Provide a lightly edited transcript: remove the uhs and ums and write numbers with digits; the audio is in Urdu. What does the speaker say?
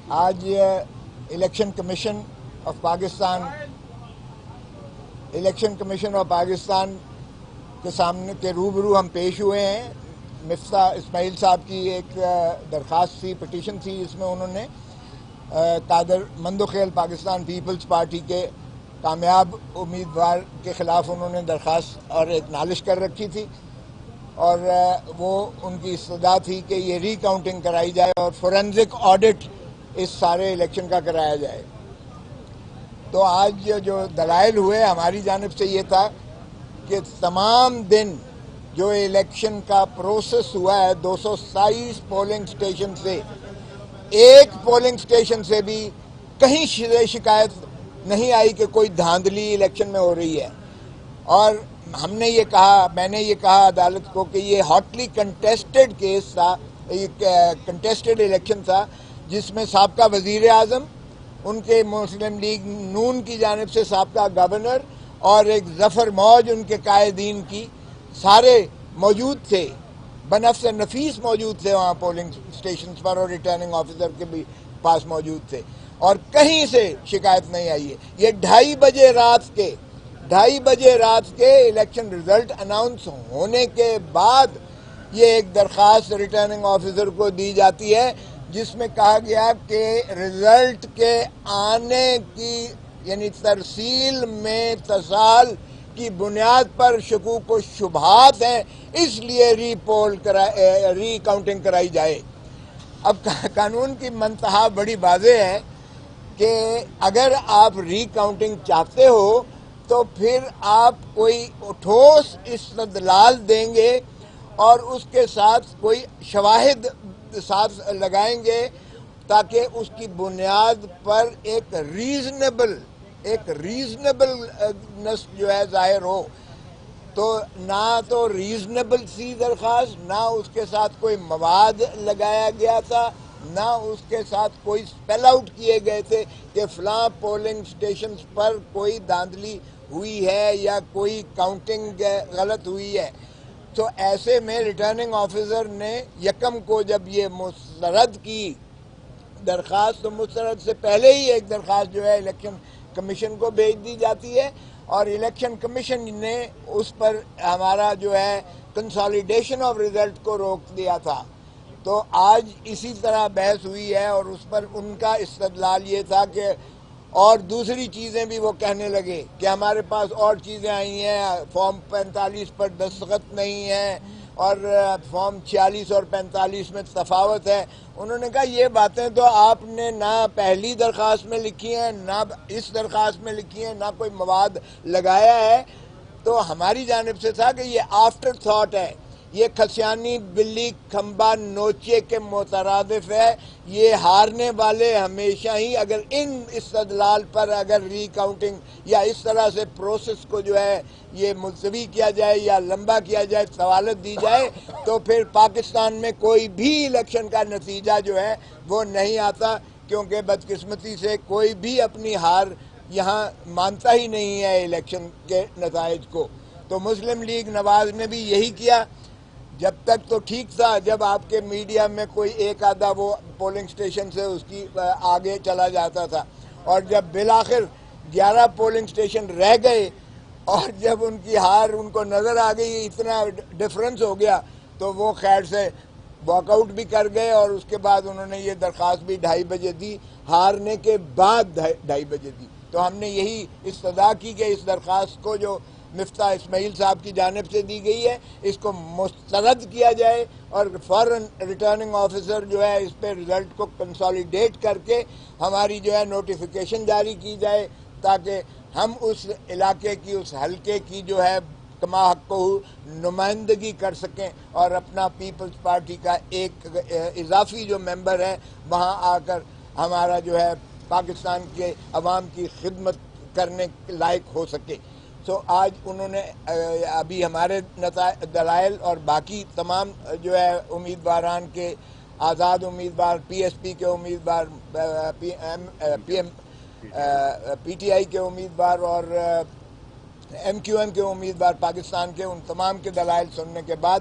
آج الیکشن کمیشن آف پاکستان کے سامنے کے روبرو ہم پیش ہوئے ہیں۔ مفتاح اسماعیل صاحب کی ایک درخواست تھی، پٹیشن تھی، اس میں انہوں نے قادر مندوخیل پاکستان پیپلز پارٹی کے کامیاب امیدوار کے خلاف انہوں نے درخواست اور ایک نالش کر رکھی تھی، اور وہ ان کی استدعا تھی کہ یہ ری کاؤنٹنگ کرائی جائے اور فورینزک آڈٹ اس سارے الیکشن کا کرایا جائے۔ تو آج جو دلائل ہوئے ہماری جانب سے یہ تھا کہ تمام دن جو الیکشن کا پروسیس ہوا ہے 227 پولنگ سٹیشن سے ایک پولنگ سٹیشن سے بھی کہیں شکایت نہیں آئی کہ کوئی دھاندلی الیکشن میں ہو رہی ہے، اور میں نے یہ کہا عدالت کو کہ یہ ہاٹلی کنٹیسٹڈ کیس تھا، کنٹیسٹڈ الیکشن تھا، جس میں سابقہ وزیر اعظم، ان کے مسلم لیگ نون کی جانب سے سابقہ گورنر اور ایک ظفر موج ان کے قائدین کی سارے موجود تھے، بنفس نفیس موجود تھے وہاں پولنگ سٹیشنز پر، اور ریٹرننگ آفیسر کے بھی پاس موجود تھے، اور کہیں سے شکایت نہیں آئی ہے۔ یہ 2:30 بجے رات کے الیکشن رزلٹ اناؤنس ہونے کے بعد یہ ایک درخواست ریٹرننگ آفیسر کو دی جاتی ہے، جس میں کہا گیا کہ رزلٹ کے آنے کی یعنی ترسیل میں تصال کی بنیاد پر شکوک و شبہات ہیں، اس لیے ری کاؤنٹنگ کرائی جائے۔ اب قانون کی منتہا بڑی واضح ہے کہ اگر آپ ری کاؤنٹنگ چاہتے ہو تو پھر آپ کوئی ٹھوس استدلال دیں گے اور اس کے ساتھ کوئی شواہد ساتھ لگائیں گے تاکہ اس کی بنیاد پر ایک ریزنیبلنس جو ہے ظاہر ہو۔ تو نہ تو ریزنیبل سی درخواست، نہ اس کے ساتھ کوئی مواد لگایا گیا تھا، نہ اس کے ساتھ کوئی سپیل آؤٹ کیے گئے تھے کہ فلاں پولنگ سٹیشنز پر کوئی دھاندلی ہوئی ہے یا کوئی کاؤنٹنگ غلط ہوئی ہے۔ تو ایسے میں ریٹرننگ آفیسر نے یکم کو جب یہ مسترد کی درخواست، تو مسترد سے پہلے ہی ایک درخواست جو ہے الیکشن کمیشن کو بھیج دی جاتی ہے، اور الیکشن کمیشن نے اس پر ہمارا جو ہے کنسالیڈیشن آف ریزلٹ کو روک دیا تھا۔ تو آج اسی طرح بحث ہوئی ہے، اور اس پر ان کا استدلال یہ تھا کہ اور دوسری چیزیں بھی وہ کہنے لگے کہ ہمارے پاس اور چیزیں آئی ہیں، فارم 45 پر دستخط نہیں ہے، اور فارم 46 اور 45 میں تفاوت ہے۔ انہوں نے کہا یہ باتیں تو آپ نے نہ پہلی درخواست میں لکھی ہیں، نہ اس درخواست میں لکھی ہیں، نہ کوئی مواد لگایا ہے۔ تو ہماری جانب سے تھا کہ یہ آفٹر تھاٹ ہے، یہ کھسیانی بلی کھمبا نوچے کے مترادف ہے۔ یہ ہارنے والے ہمیشہ ہی اگر ان استدلال پر اگر ری کاؤنٹنگ یا اس طرح سے پروسیس کو جو ہے یہ ملتوی کیا جائے یا لمبا کیا جائے، سوالت دی جائے، تو پھر پاکستان میں کوئی بھی الیکشن کا نتیجہ جو ہے وہ نہیں آتا، کیونکہ بدقسمتی سے کوئی بھی اپنی ہار یہاں مانتا ہی نہیں ہے الیکشن کے نتائج کو۔ تو مسلم لیگ نواز نے بھی یہی کیا۔ جب تک تو ٹھیک تھا، جب آپ کے میڈیا میں کوئی ایک آدھا وہ پولنگ سٹیشن سے اس کی آگے چلا جاتا تھا، اور جب بالآخر 11 پولنگ سٹیشن رہ گئے اور جب ان کی ہار ان کو نظر آ گئی، اتنا ڈفرنس ہو گیا، تو وہ خیر سے واک آؤٹ بھی کر گئے، اور اس کے بعد انہوں نے یہ درخواست بھی 2:30 بجے دی، ہارنے کے بعد 2:30 بجے دی۔ تو ہم نے یہی استدعا کی کہ اس درخواست کو جو مفتاح اسماعیل صاحب کی جانب سے دی گئی ہے، اس کو مسترد کیا جائے، اور فوراً ریٹرننگ آفیسر جو ہے اس پہ رزلٹ کو کنسالیڈیٹ کر کے ہماری جو ہے نوٹیفیکیشن جاری کی جائے، تاکہ ہم اس علاقے کی، اس حلقے کی جو ہے کما حق کو نمائندگی کر سکیں، اور اپنا پیپلز پارٹی کا ایک اضافی جو ممبر ہے وہاں آ کر ہمارا جو ہے پاکستان کے عوام کی خدمت کرنے لائق ہو سکے۔ سو آج انہوں نے ابھی ہمارے دلائل اور باقی تمام جو ہے امیدواران کے، آزاد امیدوار، پی ایس پی کے امیدوار، پی ٹی آئی کے امیدوار اور ایم کیو ایم کے امیدوار پاکستان کے، ان تمام کے دلائل سننے کے بعد